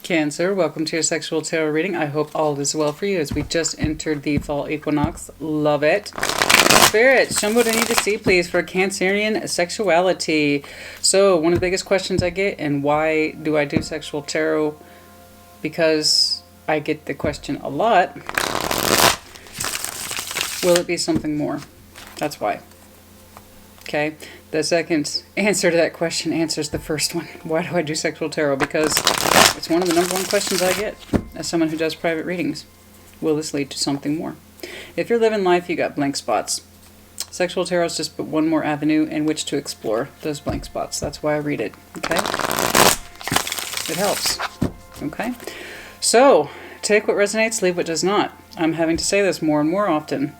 Cancer, welcome to your sexual tarot reading. I hope all is well for you as we just entered the fall equinox. Love it. Spirit, show me what I need to see, please, for Cancerian sexuality. So, one of the biggest questions I get, and why do I do sexual tarot? Because I get the question a lot. Will it be something more? That's why. Okay. The second answer to that question answers the first one. Why do I do sexual tarot? Because it's one of the #1 questions I get as someone who does private readings. Will this lead to something more? If you're living life, you got blank spots. Sexual tarot is just one more avenue in which to explore those blank spots. That's why I read it. Okay? It helps. Okay? So, take what resonates, leave what does not. I'm having to say this more and more often.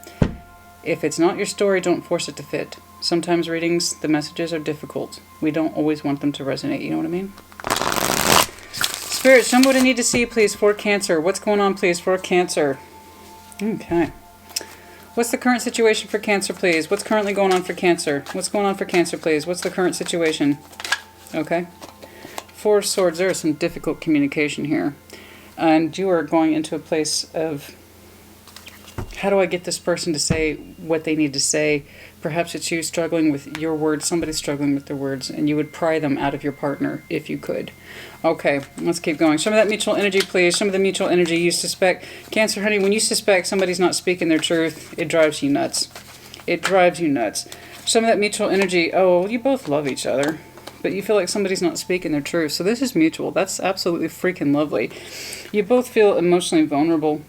If it's not your story, don't force it to fit. Sometimes readings, the messages are difficult. We don't always want them to resonate, you know what I mean? Spirit, show me what I need to see, please, for Cancer. What's going on, please, for Cancer? Okay. What's the current situation for Cancer, please? What's currently going on for Cancer? What's going on for Cancer, please? What's the current situation? Okay. 4 of Swords, there is some difficult communication here. And you are going into a place of, how do I get this person to say what they need to say? Perhaps it's you struggling with your words, somebody struggling with their words, and you would pry them out of your partner if you could. Okay, let's keep going. Show me that mutual energy, please. Show me the mutual energy you suspect. Cancer, honey, when you suspect somebody's not speaking their truth, it drives you nuts. It drives you nuts. Show me that mutual energy. Oh, you both love each other, but you feel like somebody's not speaking their truth. So this is mutual. That's absolutely freaking lovely. You both feel emotionally vulnerable.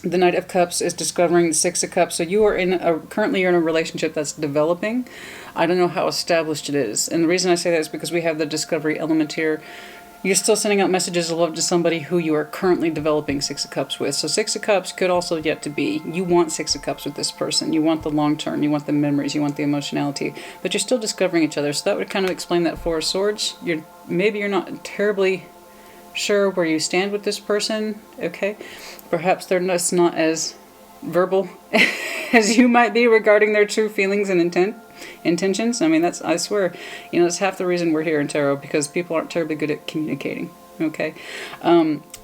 The Knight of Cups is discovering the 6 of Cups. So you are currently you're in a relationship that's developing. I don't know how established it is. And the reason I say that is because we have the discovery element here. You're still sending out messages of love to somebody who you are currently developing 6 of Cups with. So 6 of Cups could also yet to be. You want 6 of Cups with this person. You want the long term. You want the memories. You want the emotionality. But you're still discovering each other. So that would kind of explain that 4 of Swords. Maybe you're not terribly sure where you stand with this person. Okay. Perhaps they're just not as verbal as you might be regarding their true feelings and intentions. I mean, I swear, that's half the reason we're here in tarot, because people aren't terribly good at communicating. Okay.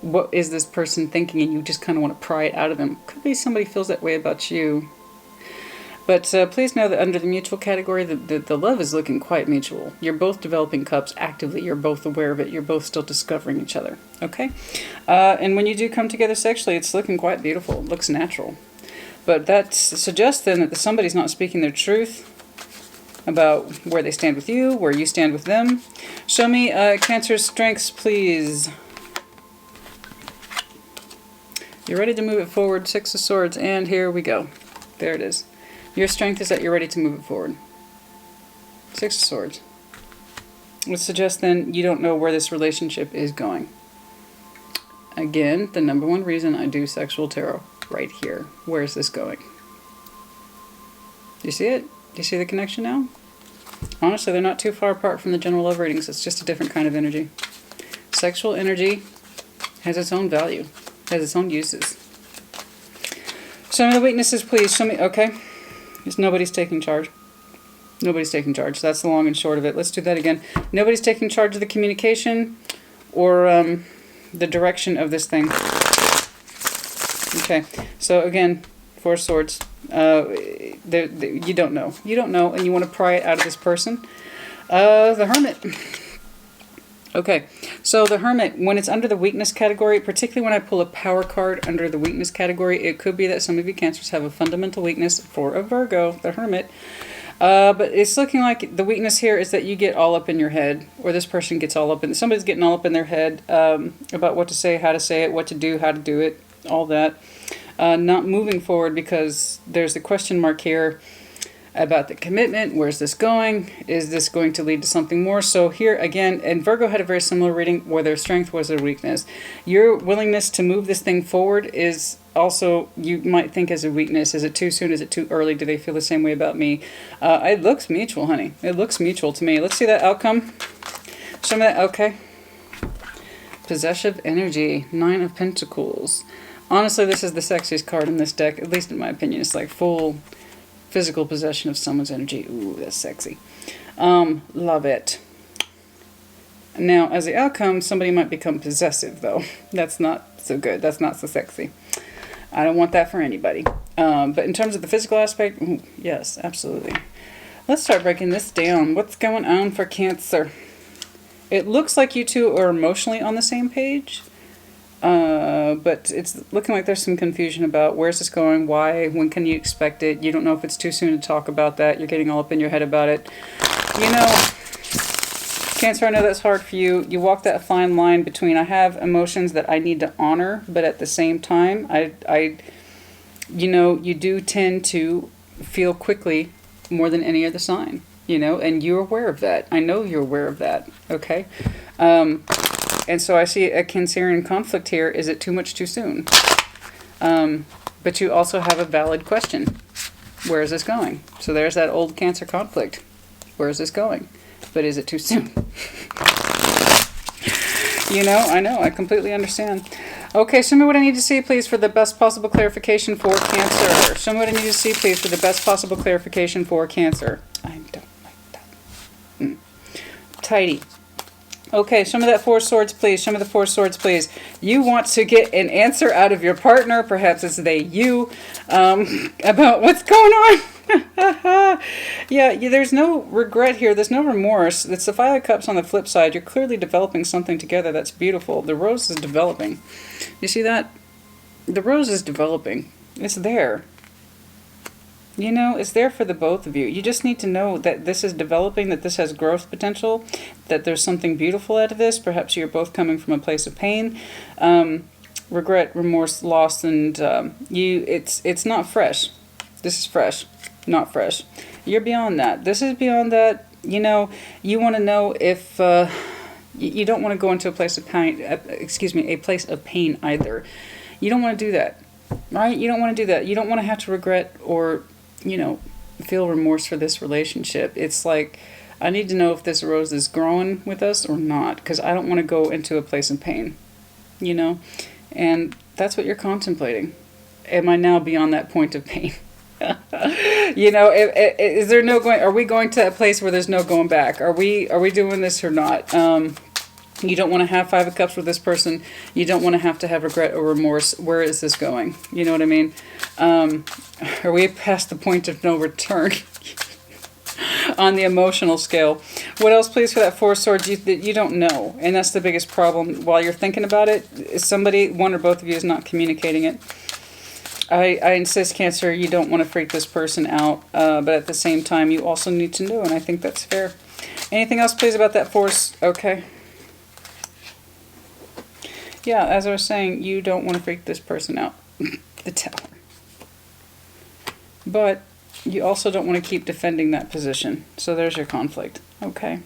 What is this person thinking? And you just kind of want to pry it out of them. Could be somebody feels that way about you. But please know that under the mutual category, the love is looking quite mutual. You're both developing cups actively. You're both aware of it. You're both still discovering each other. Okay? And when you do come together sexually, it's looking quite beautiful. It looks natural. But that suggests then that somebody's not speaking their truth about where they stand with you, where you stand with them. Show me Cancer's strengths, please. You're ready to move it forward. 6 of Swords. And here we go. There it is. Your strength is that you're ready to move it forward. 6 of Swords. Which suggests then you don't know where this relationship is going. Again, the #1 reason I do sexual tarot. Right here. Where is this going? Do you see it? Do you see the connection now? Honestly, they're not too far apart from the general love readings. It's just a different kind of energy. Sexual energy has its own value. Has its own uses. Show me the weaknesses, please. Show me. Okay. Nobody's taking charge. Nobody's taking charge. That's the long and short of it. Let's do that again. Nobody's taking charge of the communication or the direction of this thing. Okay. So again, 4 of Swords. You don't know. You don't know, and you want to pry it out of this person. The Hermit. Okay, so the Hermit, when it's under the weakness category, particularly when I pull a power card under the weakness category, it could be that some of you Cancers have a fundamental weakness for a Virgo, the Hermit. But it's looking like the weakness here is that you get all up in your head, or this person gets all up in, somebody's getting all up in their head about what to say, how to say it, what to do, how to do it, all that. Not moving forward because there's a question mark here about the commitment. Where's this going? Is this going to lead to something more? So here again, and Virgo had a very similar reading where their strength was their weakness. Your willingness to move this thing forward is also, you might think, as a weakness. Is it too soon? Is it too early? Do they feel the same way about me? It looks mutual, honey. It looks mutual to me. Let's see that outcome. Show me that. Okay. Possessive energy. 9 of Pentacles. Honestly, this is the sexiest card in this deck, at least in my opinion. It's like full physical possession of someone's energy. Ooh, that's sexy. Love it. Now, as the outcome, somebody might become possessive, though. That's not so good. That's not so sexy. I don't want that for anybody. But in terms of the physical aspect, ooh, yes, absolutely. Let's start breaking this down. What's going on for Cancer? It looks like you two are emotionally on the same page. But it's looking like there's some confusion about where's this going, why, when can you expect it. You don't know if it's too soon to talk about that. You're getting all up in your head about it. You know, Cancer, I know that's hard for you. You walk that fine line between I have emotions that I need to honor, but at the same time, you know, you do tend to feel quickly more than any other sign, you know, and you're aware of that. I know you're aware of that, okay? And so I see a Cancerian conflict here. Is it too much too soon? But you also have a valid question. Where is this going? So there's that old Cancer conflict. Where is this going? But is it too soon? You know, I completely understand. Okay, show me what I need to see, please, for the best possible clarification for Cancer. Show me what I need to see, please, for the best possible clarification for Cancer. I don't like that. Tidy. Okay, show me that Four of Swords, please. Show me the Four of Swords, please. You want to get an answer out of your partner, perhaps it's they, you, about what's going on. Yeah, there's no regret here. There's no remorse. It's the Five of Cups on the flip side. You're clearly developing something together that's beautiful. The rose is developing. You see that? The rose is developing. It's there. You know, it's there for the both of you. You just need to know that this is developing, that this has growth potential, that there's something beautiful out of this. Perhaps you're both coming from a place of pain, regret, remorse, loss, and it's not fresh. This is fresh, not fresh. You're beyond that. This is beyond that. You know, you want to know if you don't want to go into a place of pain. A place of pain either. You don't want to do that, right? You don't want to do that. You don't want to have to regret or, you know, feel remorse for this relationship. It's like, I need to know if this rose is growing with us or not, because I don't want to go into a place of pain, you know? And that's what you're contemplating. Am I now beyond that point of pain? You know, is there no going, are we going to a place where there's no going back? Are we doing this or not? You don't want to have Five of Cups with this person. You don't want to have regret or remorse. Where is this going? You know what I mean? Are we past the point of no return on the emotional scale? What else, please, for that Four of Swords? You don't know. And that's the biggest problem. While you're thinking about it, somebody, one or both of you, is not communicating it. I insist, Cancer, you don't want to freak this person out. But at the same time, you also need to know, and I think that's fair. Anything else, please, about that force? Okay. Yeah, as I was saying, you don't want to freak this person out. The Tower. But you also don't want to keep defending that position. So there's your conflict. Okay.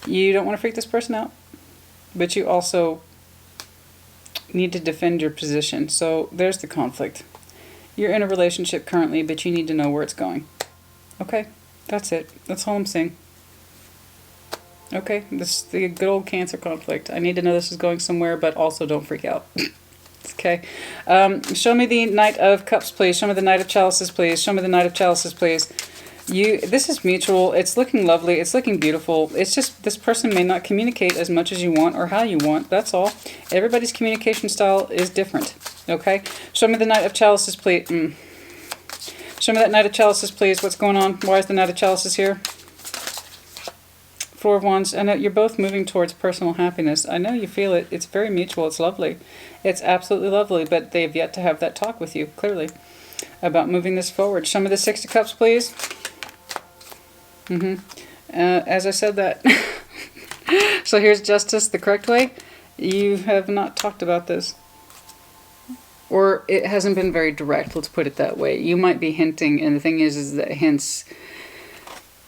You don't want to freak this person out. But you also need to defend your position. So there's the conflict. You're in a relationship currently, but you need to know where it's going. Okay. That's it. That's all I'm saying. Okay, this is the good old Cancer conflict. I need to know this is going somewhere, but also don't freak out. Okay. Show me the Knight of Cups, please. Show me the Knight of Chalices, please. Show me the Knight of Chalices, please. This is mutual. It's looking lovely. It's looking beautiful. It's just this person may not communicate as much as you want or how you want. That's all. Everybody's communication style is different. Okay. Show me the Knight of Chalices, please. Show me that Knight of Chalices, please. What's going on? Why is the Knight of Chalices here? Four of Wands. I know you're both moving towards personal happiness. I know you feel it. It's very mutual. It's lovely. It's absolutely lovely, but they've yet to have that talk with you, clearly, about moving this forward. Show me the Six of Cups, please. As I said that. So here's justice the correct way. You have not talked about this. Or it hasn't been very direct, let's put it that way. You might be hinting, and the thing is that hints,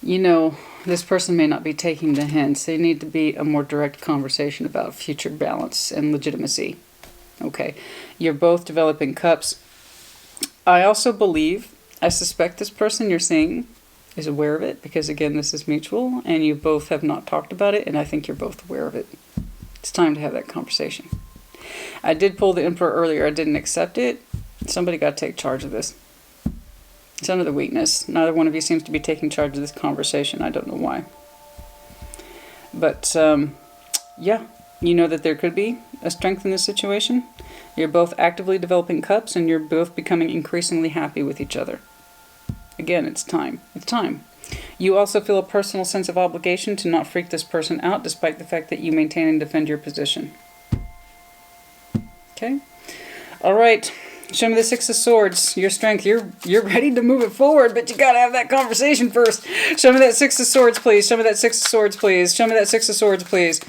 you know, this person may not be taking the hints. They need to be a more direct conversation about future balance and legitimacy. Okay. You're both developing cups. I also believe, I suspect this person you're seeing is aware of it, because again, this is mutual, and you both have not talked about it, and I think you're both aware of it. It's time to have that conversation. I did pull the Emperor earlier. I didn't accept it. Somebody got to take charge of this. It's under the weakness. Neither one of you seems to be taking charge of this conversation. I don't know why. But, yeah, you know that there could be a strength in this situation. You're both actively developing cups, and you're both becoming increasingly happy with each other. Again, it's time. It's time. You also feel a personal sense of obligation to not freak this person out, despite the fact that you maintain and defend your position. Okay? All right. Show me the Six of Swords. Your strength. You're ready to move it forward, but you gotta have that conversation first. Show me that Six of Swords, please. Show me that Six of Swords, please. Show me that Six of Swords, please.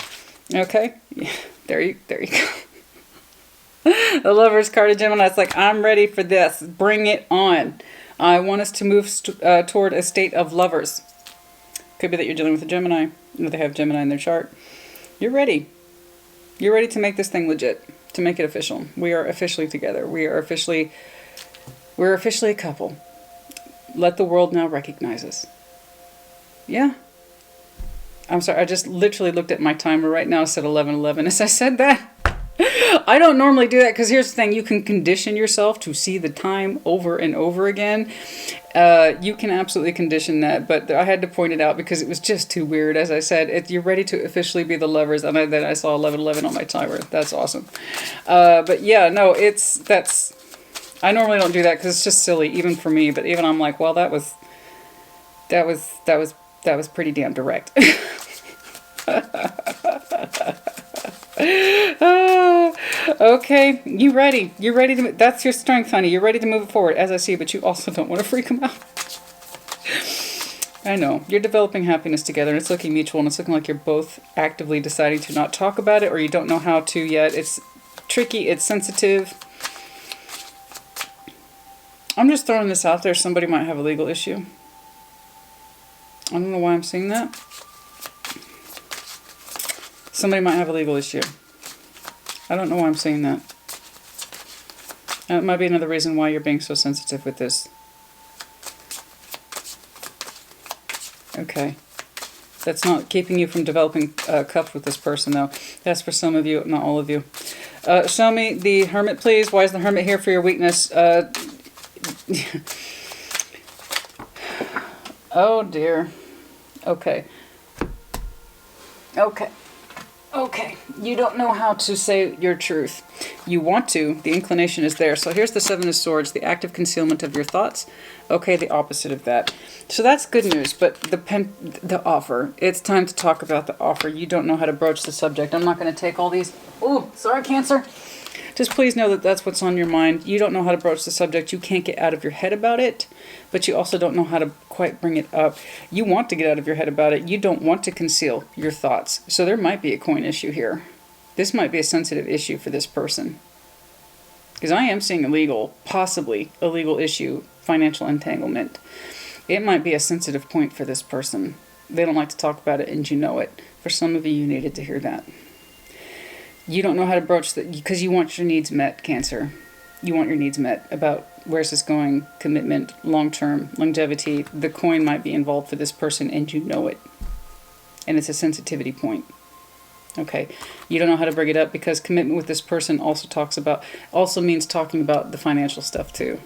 Okay? Yeah, there you go. The Lover's card of Gemini. It's like, I'm ready for this. Bring it on. I want us to move toward a state of lovers. Could be that you're dealing with a Gemini. They have Gemini in their chart. You're ready. You're ready to make this thing legit. To make it official. We are officially together. We're officially a couple. Let the world now recognize us. Yeah. I'm sorry, I just literally looked at my timer right now. It said 11:11 as I said that. I don't normally do that because here's the thing. You can condition yourself to see the time over and over again. You can absolutely condition that, but I had to point it out because it was just too weird. As I said, you're ready to officially be the lovers, and then I saw 11:11 on my timer. That's awesome. But yeah, no, that's. I normally don't do that because it's just silly, even for me. But even I'm like, well, that was pretty damn direct. Okay, you ready? You're ready to. That's your strength, honey. You're ready to move it forward, as I see. But you also don't want to freak them out. I know you're developing happiness together, and it's looking mutual, and it's looking like you're both actively deciding to not talk about it, or you don't know how to yet. It's tricky. It's sensitive. I'm just throwing this out there. Somebody might have a legal issue. I don't know why I'm seeing that. Somebody might have a legal issue. I don't know why I'm saying that. That might be another reason why you're being so sensitive with this. Okay. That's not keeping you from developing cups with this person, though. That's for some of you, not all of you. Show me the Hermit, please. Why is the Hermit here for your weakness? Oh, dear. Okay. Okay. Okay, you don't know how to say your truth. You want to, the inclination is there. So here's the Seven of Swords, the active concealment of your thoughts. Okay, the opposite of that. So that's good news, but the offer, it's time to talk about the offer. You don't know how to broach the subject. I'm not going to take all these. Oh, sorry, Cancer. Just please know that that's what's on your mind. You don't know how to broach the subject. You can't get out of your head about it, but you also don't know how to quite bring it up. You want to get out of your head about it. You don't want to conceal your thoughts. So there might be a coin issue here. This might be a sensitive issue for this person. Because I am seeing possibly a legal issue, financial entanglement. It might be a sensitive point for this person. They don't like to talk about it, and you know it. For some of you, you needed to hear that. You don't know how to broach that because you want your needs met, Cancer. You want your needs met about where's this going, commitment, long-term, longevity. The coin might be involved for this person, and you know it. And it's a sensitivity point. Okay. You don't know how to bring it up because commitment with this person also means talking about the financial stuff too.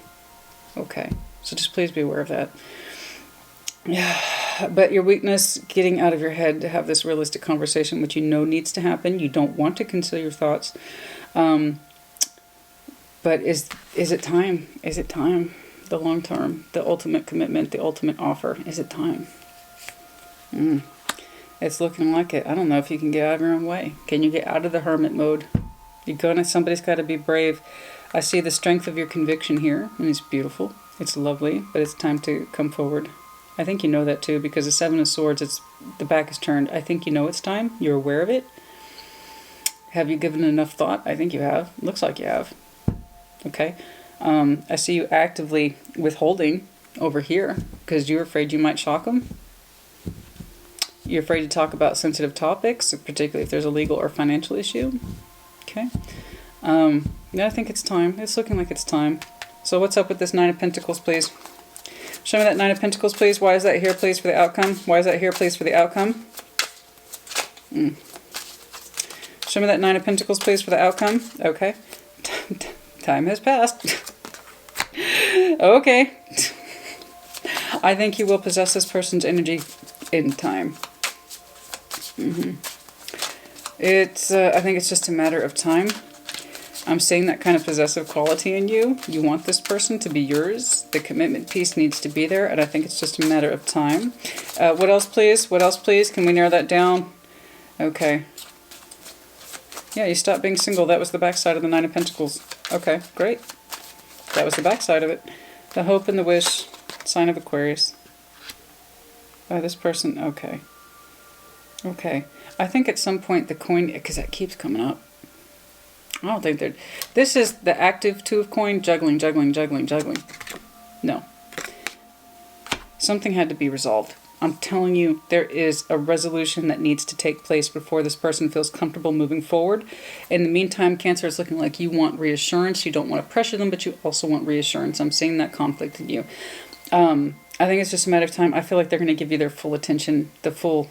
Okay. So just please be aware of that. Yeah, but your weakness, getting out of your head to have this realistic conversation, which you know needs to happen. You don't want to conceal your thoughts. But is it time? Is it time? The long term, the ultimate commitment, the ultimate offer. Is it time? It's looking like it. I don't know if you can get out of your own way. Can you get out of the hermit mode? Somebody's got to be brave. I see the strength of your conviction here, and it's beautiful. It's lovely, but it's time to come forward. I think you know that too, because the Seven of Swords, the back is turned. I think you know it's time. You're aware of it. Have you given enough thought? I think you have. Looks like you have. Okay. I see you actively withholding over here because you're afraid you might shock them. You're afraid to talk about sensitive topics, particularly if there's a legal or financial issue. Okay. Yeah, I think it's time. It's looking like it's time. So what's up with this Nine of Pentacles, please? Show me that Nine of Pentacles, please. Why is that here, please, for the outcome? Why is that here, please, for the outcome? Show me that Nine of Pentacles, please, for the outcome. Okay. Time has passed. Okay. I think you will possess this person's energy in time. It's, I think it's just a matter of time. I'm seeing that kind of possessive quality in you. You want this person to be yours. The commitment piece needs to be there, and I think it's just a matter of time. What else, please? What else, please? Can we narrow that down? Okay. Yeah, you stopped being single. That was the backside of the Nine of Pentacles. Okay, great. That was the backside of it. The hope and the wish. Sign of Aquarius. This person, okay. Okay. I think at some point the coin, because that keeps coming up. I don't think they're... This is the active Two of Coin, juggling, juggling, juggling, juggling. No. Something had to be resolved. I'm telling you, there is a resolution that needs to take place before this person feels comfortable moving forward. In the meantime, Cancer, is looking like you want reassurance. You don't want to pressure them, but you also want reassurance. I'm seeing that conflict in you. I think it's just a matter of time. I feel like they're going to give you their full attention, the full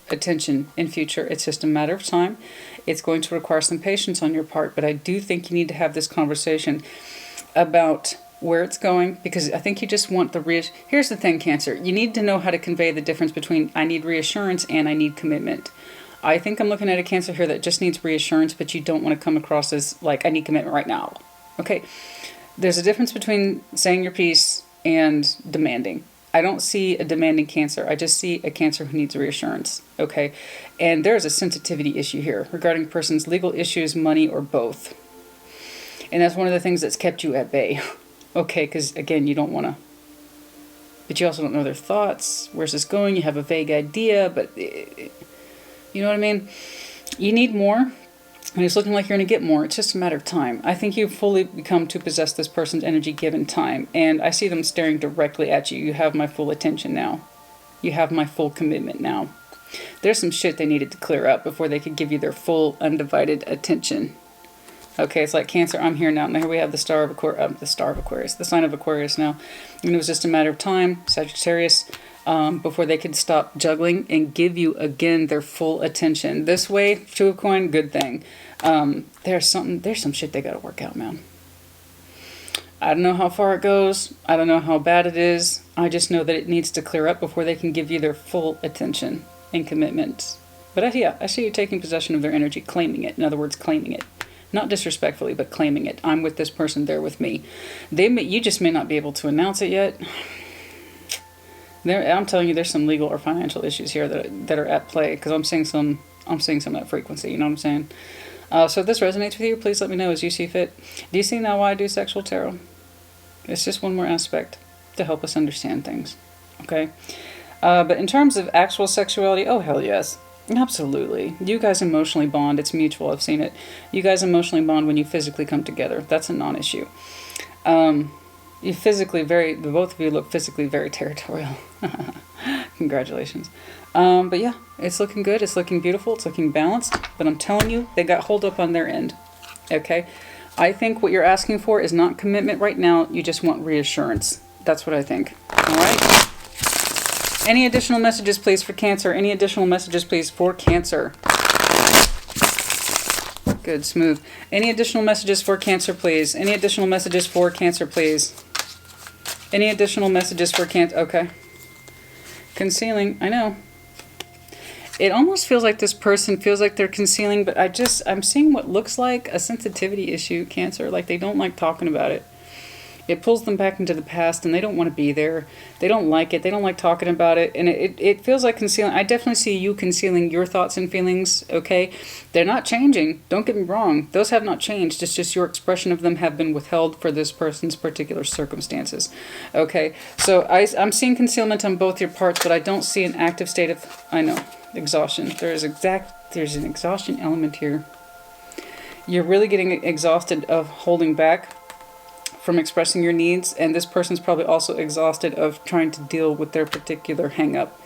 attention in future. It's just a matter of time. It's going to require some patience on your part, but I do think you need to have this conversation about where it's going, because I think you just want the Here's the thing, Cancer. You need to know how to convey the difference between I need reassurance and I need commitment. I think I'm looking at a Cancer here that just needs reassurance, but you don't want to come across as like, I need commitment right now. Okay. There's a difference between saying your piece and demanding. I don't see a demanding Cancer. I just see a Cancer who needs reassurance. Okay. And there's a sensitivity issue here regarding a person's legal issues, money, or both. And that's one of the things that's kept you at bay. Okay, because again, you don't want to, but you also don't know their thoughts. Where's this going? You have a vague idea, but you know what I mean? You need more, and it's looking like you're going to get more. It's just a matter of time. I think you've fully become to possess this person's energy given time, and I see them staring directly at you. You have my full attention now. You have my full commitment now. There's some shit they needed to clear up before they could give you their full, undivided attention. Okay, it's like Cancer, I'm here now. And here we have the Star of Aquarius, the sign of Aquarius now. And it was just a matter of time, Sagittarius, before they could stop juggling and give you, again, their full attention. This way, Two of Coin, good thing. There's some shit they got to work out, man. I don't know how far it goes. I don't know how bad it is. I just know that it needs to clear up before they can give you their full attention and commitment. But I see you taking possession of their energy, claiming it. In other words, claiming it. Not disrespectfully, but claiming it. I'm with this person, they're with me. You just may not be able to announce it yet. I'm telling you, there's some legal or financial issues here that are at play, because I'm seeing some of that frequency. You know what I'm saying? So if this resonates with you, please let me know as you see fit. Do you see now why I do sexual tarot? It's just one more aspect to help us understand things. Okay. But in terms of actual sexuality, oh hell yes. Absolutely. You guys emotionally bond. It's mutual. I've seen it. You guys emotionally bond when you physically come together. That's a non-issue. You physically the both of you look physically very territorial. Congratulations. But yeah, it's looking good. It's looking beautiful. It's looking balanced. But I'm telling you, they got hold up on their end. Okay? I think what you're asking for is not commitment right now. You just want reassurance. That's what I think. All right? Any additional messages, please, for Cancer? Any additional messages, please, for Cancer? Good, smooth. Any additional messages for Cancer, please? Any additional messages for Cancer, please? Any additional messages for Cancer? Okay. Concealing, I know. It almost feels like this person feels like they're concealing, but I'm seeing what looks like a sensitivity issue, Cancer. Like they don't like talking about it. It pulls them back into the past, and they don't want to be there. They don't like it. They don't like talking about it. And it feels like concealing. I definitely see you concealing your thoughts and feelings, okay? They're not changing. Don't get me wrong. Those have not changed. It's just your expression of them have been withheld for this person's particular circumstances, okay? So I'm seeing concealment on both your parts, but I don't see an active state of, I know, exhaustion. There's an exhaustion element here. You're really getting exhausted of holding back from expressing your needs, and this person's probably also exhausted of trying to deal with their particular hang-up,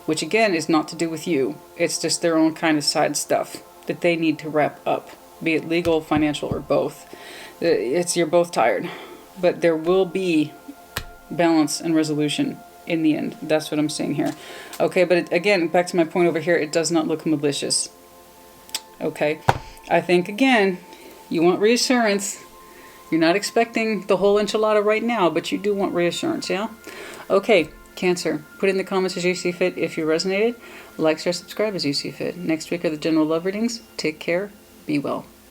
which again is not to do with you. It's just their own kind of side stuff that they need to wrap up, be it legal, financial, or both. You're both tired, but there will be balance and resolution in the end. That's what I'm seeing here. Okay, but again, back to my point over here, it does not look malicious. Okay, I think again, you want reassurance. You're not expecting the whole enchilada right now, but you do want reassurance, yeah? Okay, Cancer, put in the comments as you see fit if you resonated. Like, share, subscribe as you see fit. Next week are the general love readings. Take care. Be well.